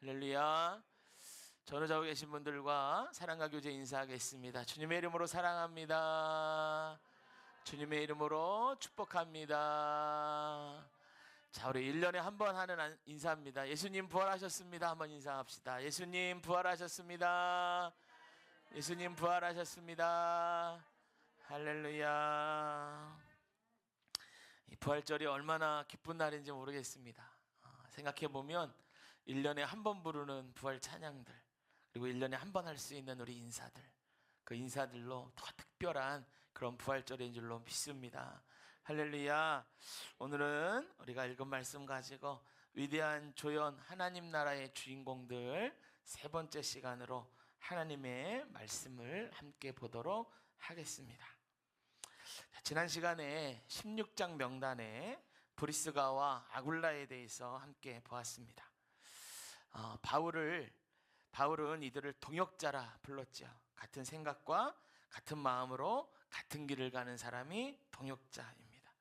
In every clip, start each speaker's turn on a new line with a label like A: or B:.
A: 할렐루야. 전후 자고 계신 분들과 사랑과 교제 인사하겠습니다. 주님의 이름으로 사랑합니다. 주님의 이름으로 축복합니다. 자, 우리 1년에 한 번 하는 인사입니다. 예수님 부활하셨습니다. 한번 인사합시다. 예수님 부활하셨습니다. 예수님 부활하셨습니다. 할렐루야. 이 부활절이 얼마나 기쁜 날인지 모르겠습니다. 생각해보면 1년에 한 번 부르는 부활 찬양들, 그리고 1년에 한 번 할 수 있는 우리 인사들, 그 인사들로 더 특별한 그런 부활절인 줄로 믿습니다. 할렐루야. 오늘은 우리가 읽은 말씀 가지고 위대한 조연 하나님 나라의 주인공들 세 번째 시간으로 하나님의 말씀을 함께 보도록 하겠습니다. 지난 시간에 16장 명단에 브리스가와 아굴라에 대해서 함께 보았습니다. 바울은 이들을 동역자라 불렀죠. 같은 생각과 같은 마음으로 같은 길을 가는 사람이 동역자입니다.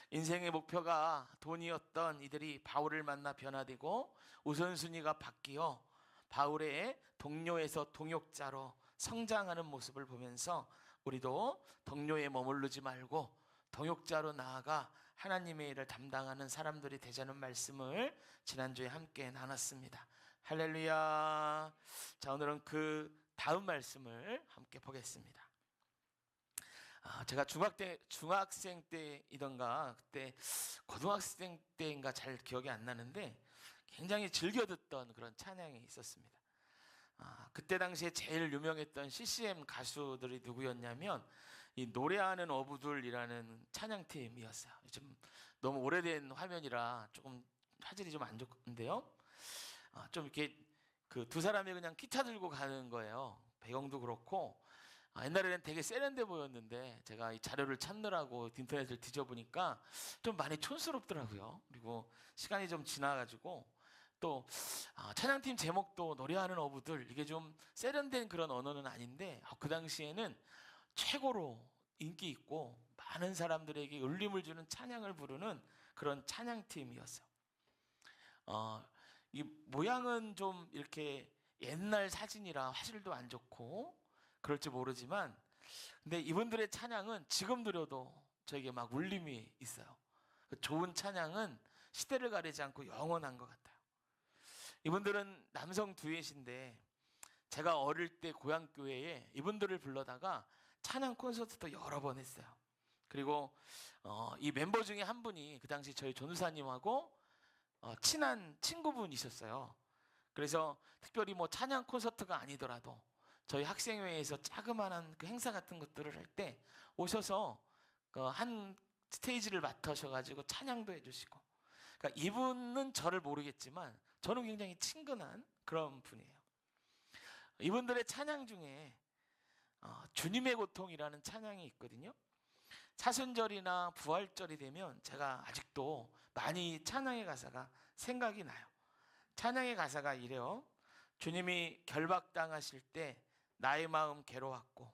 A: 인생의 목표가 돈이었던 이들이 바울을 만나 변화되고 우선순위가 바뀌어 바울의 동료에서 동역자로 성장하는 모습을 보면서 우리도 동료에 머무르지 말고 동역자로 나아가 하나님의 일을 담당하는 사람들이 되자는 말씀을 지난주에 함께 나눴습니다. 할렐루야. 자, 오늘은 그 다음 말씀을 함께 보겠습니다. 제가 중학생 때이던가 그때 고등학생 때인가 잘 기억이 안 나는데 굉장히 즐겨 듣던 그런 찬양이 있었습니다. 그때 당시에 제일 유명했던 CCM 가수들이 누구였냐면 이 노래하는 어부들이라는 찬양팀이었어요. 좀 너무 오래된 화면이라 조금 화질이 좀 안 좋은데요. 좀 이렇게 그 두 사람이 그냥 기타 들고 가는 거예요. 배경도 그렇고 옛날에는 되게 세련돼 보였는데 제가 이 자료를 찾느라고 인터넷을 뒤져보니까 좀 많이 촌스럽더라고요. 그리고 시간이 좀 지나가지고 또 찬양팀 제목도 노래하는 어부들, 이게 좀 세련된 그런 언어는 아닌데 그 당시에는 최고로 인기 있고 많은 사람들에게 울림을 주는 찬양을 부르는 그런 찬양팀이었어요. 이 모양은 좀 이렇게 옛날 사진이라 화질도 안 좋고 그럴지 모르지만 근데 이분들의 찬양은 지금 들어도 저에게 막 울림이 있어요. 좋은 찬양은 시대를 가리지 않고 영원한 것 같아요. 이분들은 남성 듀엣인데 제가 어릴 때 고향교회에 이분들을 불러다가 찬양 콘서트도 여러 번 했어요. 그리고 이 멤버 중에 한 분이 그 당시 저희 전우사님하고 친한 친구분이 있었어요. 그래서 특별히 뭐 찬양 콘서트가 아니더라도 저희 학생회에서 자그마한 그 행사 같은 것들을 할 때 오셔서 한 스테이지를 맡으셔가지고 찬양도 해주시고, 그러니까 이분은 저를 모르겠지만 저는 굉장히 친근한 그런 분이에요. 이분들의 찬양 중에 주님의 고통이라는 찬양이 있거든요. 사순절이나 부활절이 되면 제가 아직도 많이 찬양의 가사가 생각이 나요. 찬양의 가사가 이래요. 주님이 결박당하실 때 나의 마음 괴로웠고,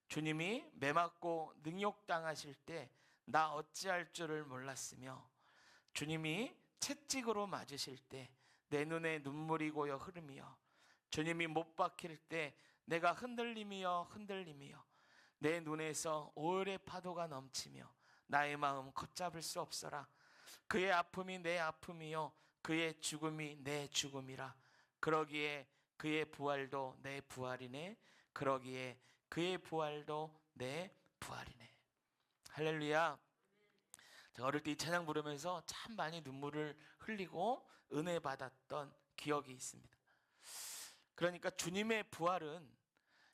A: 주님이 매맞고 능욕당하실 때 나 어찌할 줄을 몰랐으며, 주님이 채찍으로 맞으실 때 내 눈에 눈물이 고여 흐르며, 주님이 못 박힐 때 내가 흔들림이여 내 눈에서 오열의 파도가 넘치며 나의 마음 걷잡을 수 없어라. 그의 아픔이 내 아픔이요 그의 죽음이 내 죽음이라. 그러기에 그의 부활도 내 부활이네. 그러기에 그의 부활도 내 부활이네. 할렐루야. 제가 어릴 때 이 찬양 부르면서 참 많이 눈물을 흘리고 은혜 받았던 기억이 있습니다. 그러니까 주님의 부활은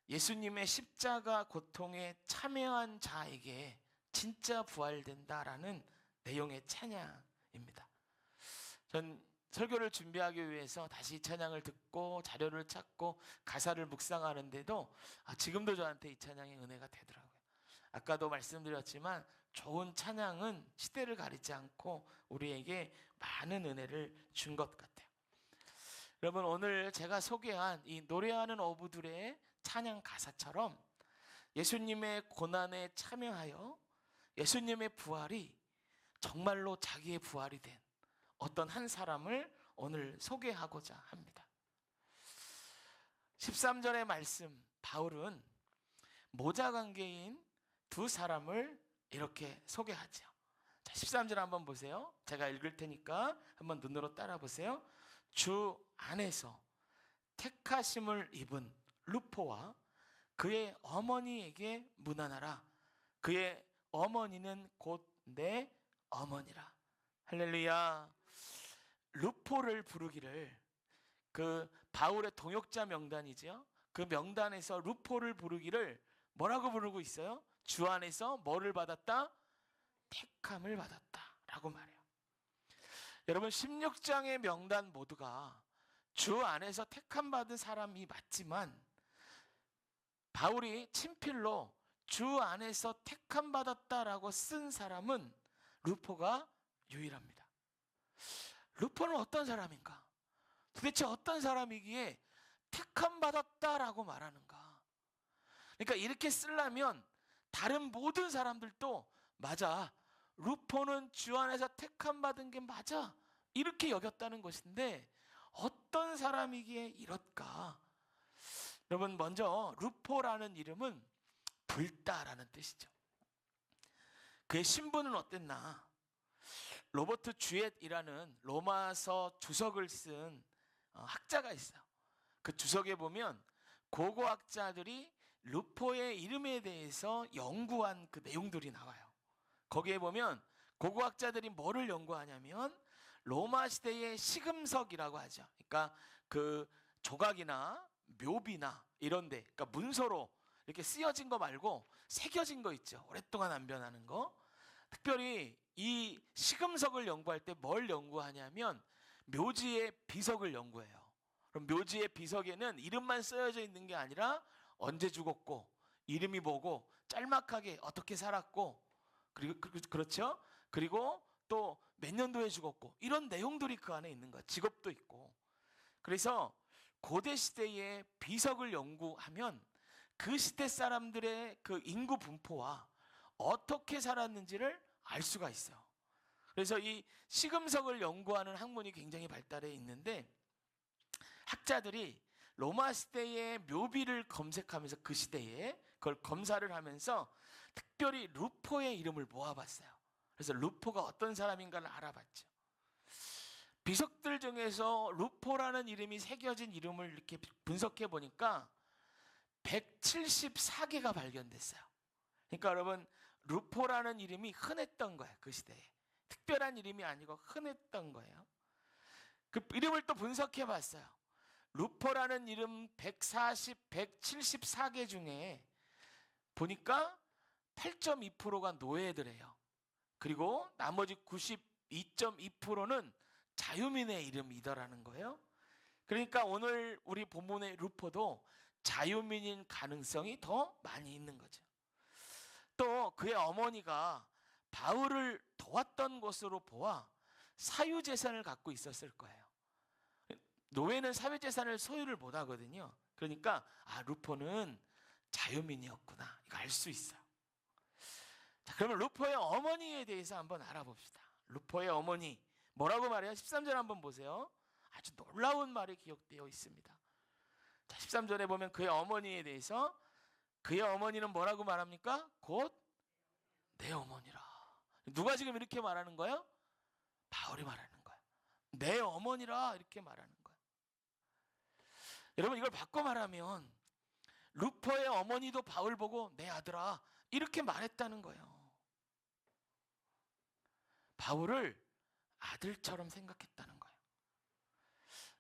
A: 예수님의 십자가 고통에 참여한 자에게 진짜 부활된다라는 내용의 찬양입니다. 전 설교를 준비하기 위해서 다시 이 찬양을 듣고 자료를 찾고 가사를 묵상하는데도 지금도 저한테 이 찬양의 은혜가 되더라고요. 아까도 말씀드렸지만 좋은 찬양은 시대를 가리지 않고 우리에게 많은 은혜를 준 것 같아요. 여러분, 오늘 제가 소개한 이 노래하는 어부들의 찬양 가사처럼 예수님의 고난에 참여하여 예수님의 부활이 정말로 자기의 부활이 된 어떤 한 사람을 오늘 소개하고자 합니다. 13절의 말씀, 바울은 모자 관계인 두 사람을 이렇게 소개하죠. 자, 13절 한번 보세요. 제가 읽을 테니까 한번 눈으로 따라 보세요. 주 안에서 택하심을 입은 루포와 그의 어머니에게 문안하라. 그의 어머니는 곧 내 어머니라. 할렐루야. 루포를 부르기를, 그 바울의 동역자 명단이죠. 그 명단에서 루포를 부르기를 뭐라고 부르고 있어요? 주 안에서 뭐를 받았다? 택함을 받았다 라고 말해요. 여러분, 16장의 명단 모두가 주 안에서 택함 받은 사람이 맞지만, 바울이 친필로 주 안에서 택함 받았다라고 쓴 사람은 루포가 유일합니다. 루포는 어떤 사람인가? 도대체 어떤 사람이기에 택함 받았다라고 말하는가? 그러니까 이렇게 쓰려면 다른 모든 사람들도 맞아, 루포는 주 안에서 택함 받은 게 맞아, 이렇게 여겼다는 것인데 어떤 사람이기에 이럴까? 여러분, 먼저 루포라는 이름은 불다라는 뜻이죠. 그의 신분은 어땠나? 로버트 주엣이라는 로마서 주석을 쓴 학자가 있어요. 그 주석에 보면 고고학자들이 루포의 이름에 대해서 연구한 그 내용들이 나와요. 거기에 보면 고고학자들이 뭐를 연구하냐면 로마 시대의 시금석이라고 하죠. 그러니까 그 조각이나 묘비나 이런데, 그러니까 문서로 이렇게 쓰여진 거 말고 새겨진 거 있죠. 오랫동안 안 변하는 거. 특별히 이 시금석을 연구할 때 뭘 연구하냐면 묘지의 비석을 연구해요. 그럼 묘지의 비석에는 이름만 쓰여져 있는 게 아니라 언제 죽었고, 이름이 뭐고, 짤막하게 어떻게 살았고, 그리고 그렇죠? 그리고 또 몇 년도에 죽었고, 이런 내용들이 그 안에 있는 거야. 직업도 있고. 그래서 고대 시대의 비석을 연구하면 그 시대 사람들의 그 인구 분포와 어떻게 살았는지를 알 수가 있어요. 그래서 이 시금석을 연구하는 학문이 굉장히 발달해 있는데, 학자들이 로마 시대의 묘비를 검색하면서 그 시대에 그걸 검사를 하면서 특별히 루포의 이름을 모아봤어요. 그래서 루포가 어떤 사람인가를 알아봤죠. 비석들 중에서 루포라는 이름이 새겨진 이름을 이렇게 분석해 보니까 174개가 발견됐어요. 그러니까 여러분, 루포라는 이름이 흔했던 거예요. 그 시대에 특별한 이름이 아니고 흔했던 거예요. 그 이름을 또 분석해 봤어요. 루포라는 이름 174개 중에 보니까 8.2%가 노예들이에요. 그리고 나머지 92.2%는 자유민의 이름이더라는 거예요. 그러니까 오늘 우리 본문의 루포도 자유민인 가능성이 더 많이 있는 거죠. 또 그의 어머니가 바울을 도왔던 것으로 보아 사유재산을 갖고 있었을 거예요. 노예는 사유재산을 소유를 못 하거든요. 그러니까 루포는 자유민이었구나, 이거 알 수 있어요. 자, 그러면 루포의 어머니에 대해서 한번 알아봅시다. 루포의 어머니 뭐라고 말해요? 13절 한번 보세요. 아주 놀라운 말이 기록되어 있습니다. 자, 13절에 보면 그의 어머니에 대해서, 그의 어머니는 뭐라고 말합니까? 곧 내 어머니라. 누가 지금 이렇게 말하는 거예요? 바울이 말하는 거예요. 내 어머니라, 이렇게 말하는 거예요. 여러분, 이걸 바꿔 말하면 루포의 어머니도 바울 보고 내 아들아, 이렇게 말했다는 거예요. 바울을 아들처럼 생각했다는 거예요.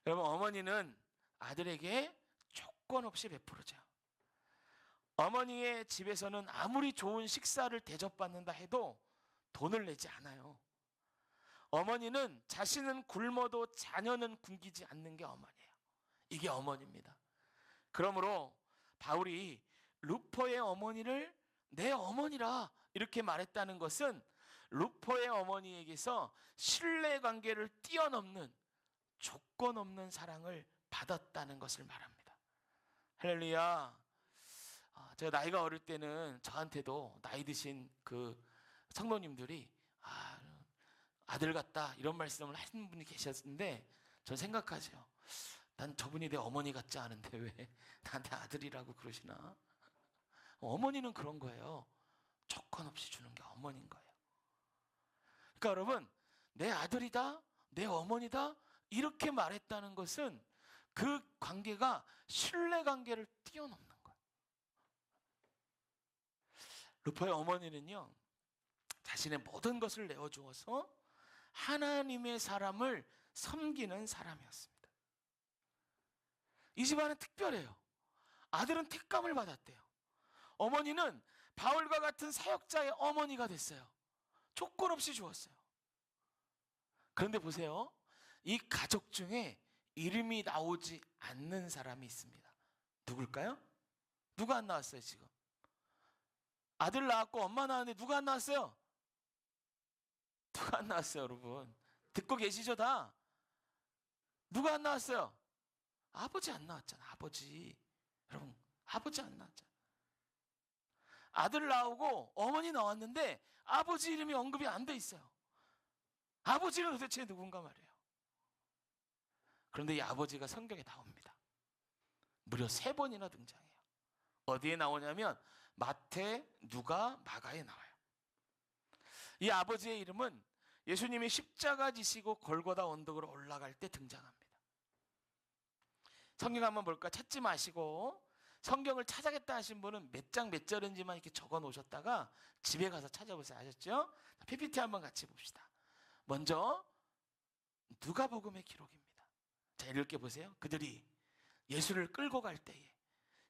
A: 여러분, 어머니는 아들에게 조건 없이 베풀어줘요. 어머니의 집에서는 아무리 좋은 식사를 대접받는다 해도 돈을 내지 않아요. 어머니는 자신은 굶어도 자녀는 굶기지 않는 게 어머니예요. 이게 어머니입니다. 그러므로 바울이 루포의 어머니를 내 어머니라 이렇게 말했다는 것은 루포의 어머니에게서 신뢰관계를 뛰어넘는 조건 없는 사랑을 받았다는 것을 말합니다. 할렐루야. 제가 나이가 어릴 때는 저한테도 나이 드신 그 성도님들이 아들 같다 이런 말씀을 하시는 분이 계셨는데 전 생각하죠. 난 저분이 내 어머니 같지 않은데 왜 나한테 아들이라고 그러시나? 어머니는 그런 거예요. 조건 없이 주는 게 어머니인 거예요. 그러니까 여러분, 내 아들이다, 내 어머니다 이렇게 말했다는 것은 그 관계가 신뢰 관계를 뛰어넘는 거예요. 루포의 어머니는요, 자신의 모든 것을 내어주어서 하나님의 사람을 섬기는 사람이었습니다. 이 집안은 특별해요. 아들은 택감을 받았대요. 어머니는 바울과 같은 사역자의 어머니가 됐어요. 조건 없이 주었어요. 그런데 보세요. 이 가족 중에 이름이 나오지 않는 사람이 있습니다. 누굴까요? 누가 안 나왔어요 지금? 아들 낳았고 엄마 낳았는데 누가 안 나왔어요? 누가 안 나왔어요 여러분? 듣고 계시죠 다? 누가 안 나왔어요? 아버지 안 나왔잖아. 아버지. 여러분, 아버지 안 나왔잖아. 아들 나오고 어머니 나왔는데 아버지 이름이 언급이 안 돼 있어요. 아버지는 도대체 누군가 말이에요. 그런데 이 아버지가 성경에 나옵니다. 무려 3번이나 등장해요. 어디에 나오냐면 마태, 누가, 마가에 나와요. 이 아버지의 이름은 예수님이 십자가 지시고 골고다 언덕으로 올라갈 때 등장합니다. 성경 한번 볼까? 찾지 마시고 성경을 찾아겠다 하신 분은 몇 장 몇 절인지만 이렇게 적어 놓으셨다가 집에 가서 찾아보세요. 아셨죠? PPT 한번 같이 봅시다. 먼저 누가복음의 기록입니다. 자, 읽게 보세요. 그들이 예수를 끌고 갈 때에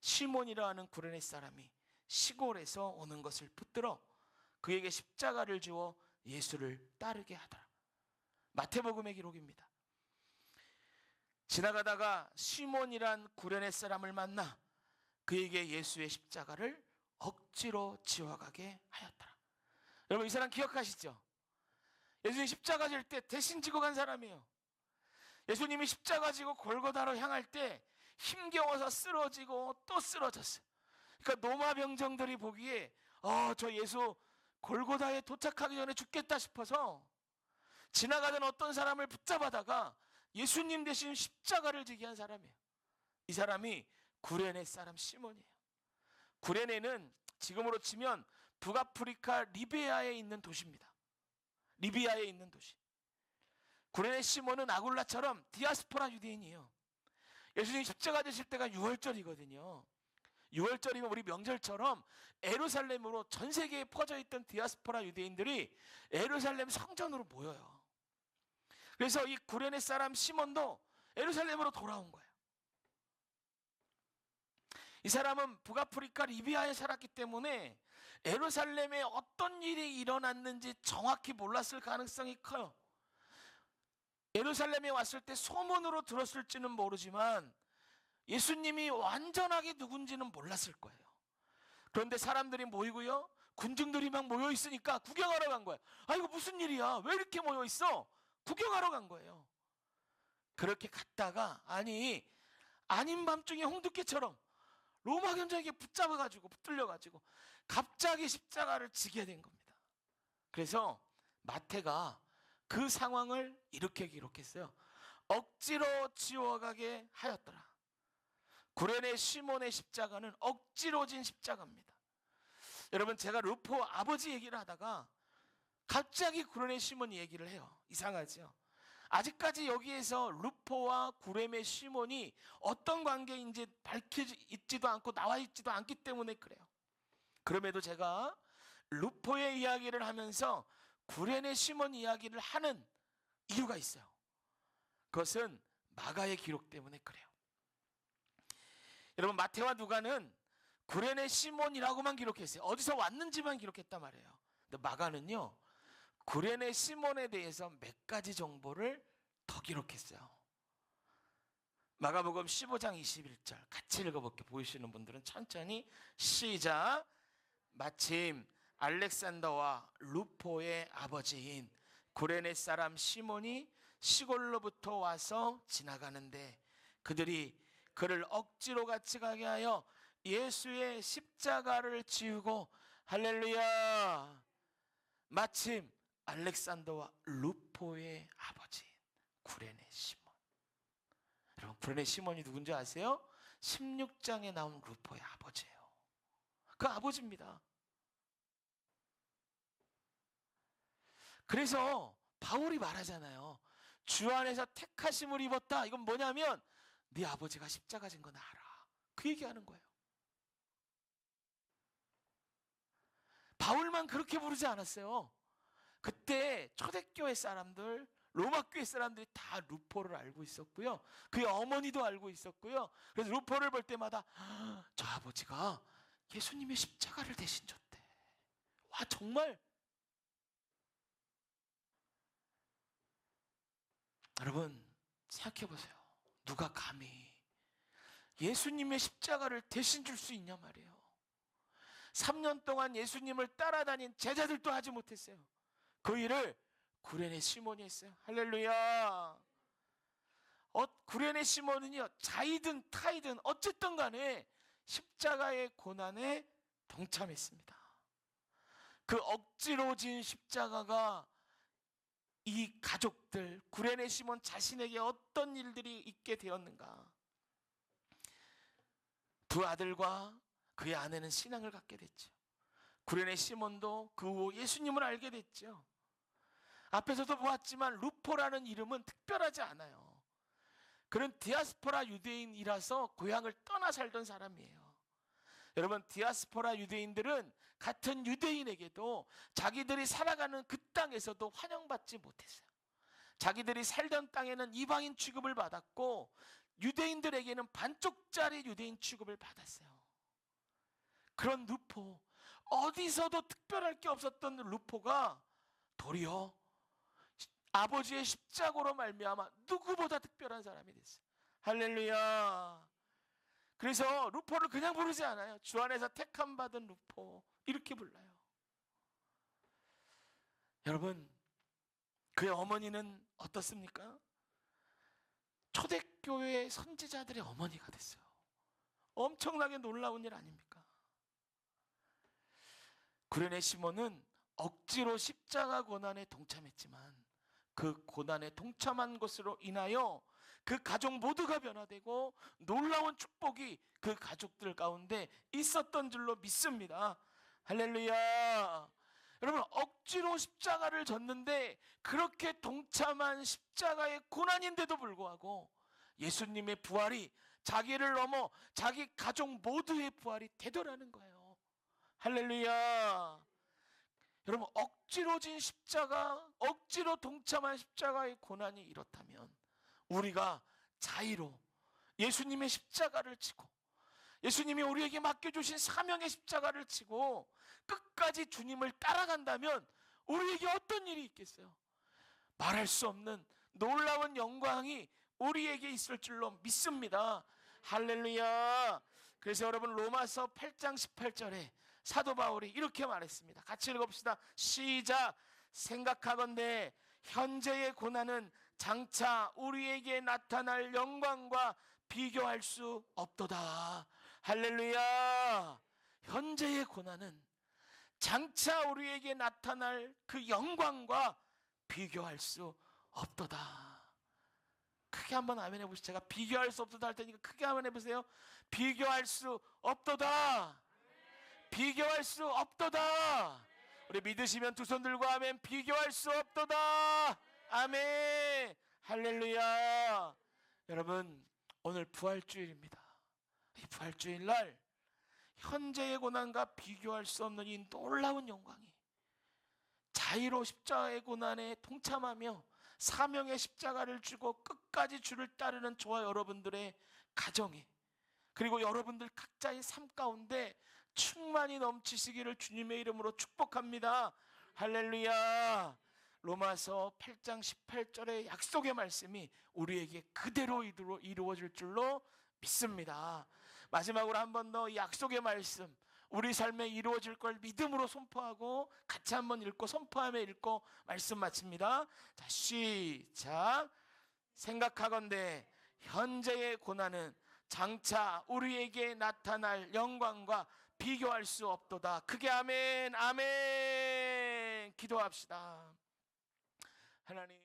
A: 시몬이라 하는 구레네 사람이 시골에서 오는 것을 붙들어 그에게 십자가를 주어 예수를 따르게 하더라. 마태복음의 기록입니다. 지나가다가 시몬이란 구레네 사람을 만나 그에게 예수의 십자가를 억지로 지워가게 하였더라. 여러분, 이 사람 기억하시죠? 예수님 십자가 질 때 대신 지고 간 사람이에요. 예수님이 십자가 지고 골고다로 향할 때 힘겨워서 쓰러지고 또 쓰러졌어요. 그러니까 노마 병정들이 보기에 저 예수 골고다에 도착하기 전에 죽겠다 싶어서 지나가던 어떤 사람을 붙잡아다가 예수님 대신 십자가를 지게 한 사람이에요. 이 사람이 구레네 사람 시몬이에요. 구레네는 지금으로 치면 북아프리카 리비아에 있는 도시입니다. 리비아에 있는 도시. 구레네 시몬은 아굴라처럼 디아스포라 유대인이에요. 예수님 십자가 지실 때가 6월절이거든요. 6월절이면 우리 명절처럼 예루살렘으로 전 세계에 퍼져 있던 디아스포라 유대인들이 예루살렘 성전으로 모여요. 그래서 이 구레네 사람 시몬도 예루살렘으로 돌아온 거예요. 이 사람은 북아프리카 리비아에 살았기 때문에 예루살렘에 어떤 일이 일어났는지 정확히 몰랐을 가능성이 커요. 예루살렘에 왔을 때 소문으로 들었을지는 모르지만 예수님이 완전하게 누군지는 몰랐을 거예요. 그런데 사람들이 모이고요, 군중들이 막 모여 있으니까 구경하러 간 거예요. 이거 무슨 일이야? 왜 이렇게 모여 있어? 구경하러 간 거예요. 그렇게 갔다가 아닌 밤중에 홍두깨처럼 로마 경장에게 붙들려가지고 갑자기 십자가를 지게 된 겁니다. 그래서 마태가 그 상황을 이렇게 기록했어요. 억지로 지워가게 하였더라. 구레네 시몬의 십자가는 억지로 진 십자가입니다. 여러분, 제가 루포 아버지 얘기를 하다가 갑자기 구레네 시몬 얘기를 해요. 이상하죠? 아직까지 여기에서 루포와 구레네 시몬이 어떤 관계인지 밝혀져 있지도 않고 나와 있지도 않기 때문에 그래요. 그럼에도 제가 루포의 이야기를 하면서 구레네 시몬 이야기를 하는 이유가 있어요. 그것은 마가의 기록 때문에 그래요. 여러분, 마태와 누가는 구레네 시몬이라고만 기록했어요. 어디서 왔는지만 기록했단 말이에요. 근데 마가는요, 구레네 시몬에 대해서 몇 가지 정보를 더 기록했어요. 마가복음 15장 21절 같이 읽어볼게요. 보이시는 분들은 천천히 시작. 마침 알렉산더와 루포의 아버지인 구레네 사람 시몬이 시골로부터 와서 지나가는데 그들이 그를 억지로 같이 가게 하여 예수의 십자가를 지우고, 할렐루야, 마침 알렉산더와 루포의 아버지인 구레네 시몬. 여러분, 구레네 시몬이 누군지 아세요? 16장에 나온 루포의 아버지예요. 그 아버지입니다. 그래서 바울이 말하잖아요. 주 안에서 택하심을 입었다. 이건 뭐냐면 네 아버지가 십자가 진 건 알아. 그 얘기하는 거예요. 바울만 그렇게 부르지 않았어요. 그때 초대교회 사람들, 로마교회 사람들이 다 루포를 알고 있었고요. 그의 어머니도 알고 있었고요. 그래서 루포를 볼 때마다 저 아버지가 예수님의 십자가를 대신 졌대. 와, 정말. 여러분 생각해 보세요. 누가 감히 예수님의 십자가를 대신 줄 수 있냐 말이에요. 3년 동안 예수님을 따라다닌 제자들도 하지 못했어요. 그 일을 구레네 시몬이 했어요. 할렐루야. 구레네 시몬은요, 자이든 타이든 어쨌든 간에 십자가의 고난에 동참했습니다. 그 억지로 진 십자가가 이 가족들, 구레네 시몬 자신에게 어떤 일들이 있게 되었는가. 두 아들과 그의 아내는 신앙을 갖게 됐죠. 구레네 시몬도 그 후 예수님을 알게 됐죠. 앞에서도 보았지만 루포라는 이름은 특별하지 않아요. 그는 디아스포라 유대인이라서 고향을 떠나 살던 사람이에요. 여러분, 디아스포라 유대인들은 같은 유대인에게도 자기들이 살아가는 그 땅에서도 환영받지 못했어요. 자기들이 살던 땅에는 이방인 취급을 받았고 유대인들에게는 반쪽짜리 유대인 취급을 받았어요. 그런 루포, 어디서도 특별할 게 없었던 루포가 도리어 아버지의 십자가로 말미암아 누구보다 특별한 사람이 됐어요. 할렐루야. 그래서 루포를 그냥 부르지 않아요. 주 안에서 택함 받은 루포, 이렇게 불러요. 여러분, 그의 어머니는 어떻습니까? 초대교회 선지자들의 어머니가 됐어요. 엄청나게 놀라운 일 아닙니까? 구레네 시몬은 억지로 십자가 고난에 동참했지만 그 고난에 동참한 것으로 인하여 그 가족 모두가 변화되고 놀라운 축복이 그 가족들 가운데 있었던 줄로 믿습니다. 할렐루야. 여러분, 억지로 십자가를 졌는데 그렇게 동참한 십자가의 고난인데도 불구하고 예수님의 부활이 자기를 넘어 자기 가족 모두의 부활이 되더라는 거예요. 할렐루야. 여러분, 억지로 진 십자가, 억지로 동참한 십자가의 고난이 이렇다면 우리가 자의로 예수님의 십자가를 지고 예수님이 우리에게 맡겨주신 사명의 십자가를 지고 끝까지 주님을 따라간다면 우리에게 어떤 일이 있겠어요? 말할 수 없는 놀라운 영광이 우리에게 있을 줄로 믿습니다. 할렐루야. 그래서 여러분, 로마서 8장 18절에 사도 바울이 이렇게 말했습니다. 같이 읽읍시다. 시작. 생각하건대 현재의 고난은 장차 우리에게 나타날 영광과 비교할 수 없도다. 할렐루야. 현재의 고난은 장차 우리에게 나타날 그 영광과 비교할 수 없도다. 크게 한번 아멘 해보시죠. 제가 비교할 수 없도다 할 테니까 크게 한번 해보세요. 비교할 수 없도다. 비교할 수 없도다. 우리 믿으시면 두 손 들고 아멘. 비교할 수 없도다. 아멘. 할렐루야. 여러분, 오늘 부활주일입니다. 이 부활주일날 현재의 고난과 비교할 수 없는 이 놀라운 영광이 자의로 십자가의 고난에 동참하며 사명의 십자가를 쥐고 끝까지 주를 따르는 저와 여러분들의 가정에, 그리고 여러분들 각자의 삶 가운데 충만히 넘치시기를 주님의 이름으로 축복합니다. 할렐루야. 로마서 8장 18절의 약속의 말씀이 우리에게 그대로 이루어질 줄로 믿습니다. 마지막으로 한 번 더 약속의 말씀, 우리 삶에 이루어질 걸 믿음으로 선포하고 같이 한번 읽고 선포하며 읽고 말씀 마칩니다. 자, 시작. 생각하건대 현재의 고난은 장차 우리에게 나타날 영광과 비교할 수 없도다. 크게 아멘. 아멘. 기도합시다. 하나님.